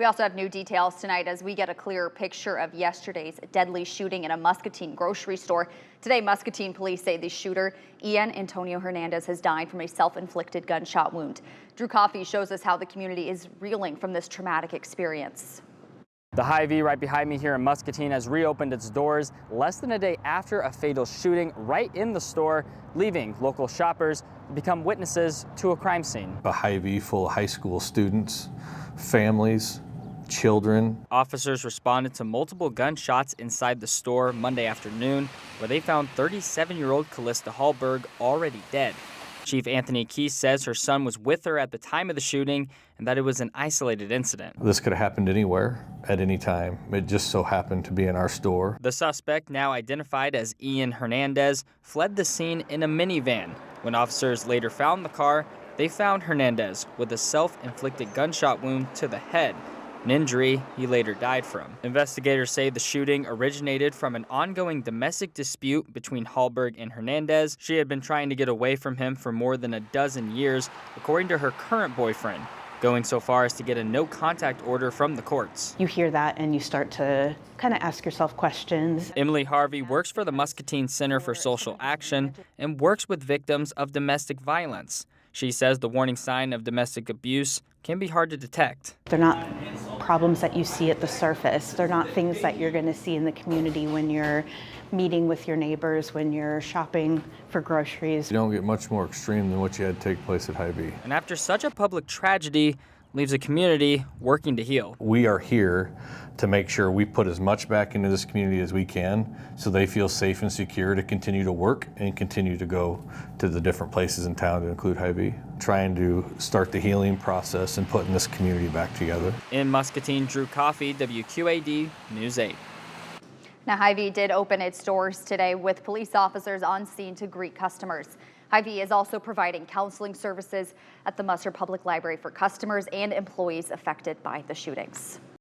We also have new details tonight as we get a clearer picture of yesterday's deadly shooting in a Muscatine grocery store. Today, Muscatine police say the shooter, Ian Antonio Hernandez, has died from a self-inflicted gunshot wound. Drew Coffey shows us how the community is reeling from this traumatic experience. The Hy-Vee right behind me here in Muscatine has reopened its doors less than a day after a fatal shooting right in the store, leaving local shoppers to become witnesses to a crime scene. A Hy-Vee full of high school students, families, children. Officers responded to multiple gunshots inside the store Monday afternoon, where they found 37-year-old Callista Hallberg already dead. Chief Anthony Keese says her son was with her at the time of the shooting and that it was an isolated incident. This could have happened anywhere, at any time. It just so happened to be in our store. The suspect, now identified as Ian Hernandez, fled the scene in a minivan. When officers later found the car, they found Hernandez with a self-inflicted gunshot wound to the head, an injury he later died from. Investigators say the shooting originated from an ongoing domestic dispute between Hallberg and Hernandez. She had been trying to get away from him for more than a dozen years, according to her current boyfriend, going so far as to get a no-contact order from the courts. You hear that and you start to kind of ask yourself questions. Emily Harvey works for the Muscatine Center for Social Action and works with victims of domestic violence. She says the warning sign of domestic abuse can be hard to detect. They're not problems that you see at the surface. They're not things that you're going to see in the community when you're meeting with your neighbors, when you're shopping for groceries. You don't get much more extreme than what you had take place at Hy-Vee. And after such a public tragedy, leaves a community working to heal. We are here to make sure we put as much back into this community as we can so they feel safe and secure to continue to work and continue to go to the different places in town to include Hy-Vee. Trying to start the healing process and putting this community back together. In Muscatine, Drew Coffey, WQAD News 8. Now, Hy-Vee did open its doors today with police officers on scene to greet customers. Hy-Vee is also providing counseling services at the Musser Public Library for customers and employees affected by the shootings.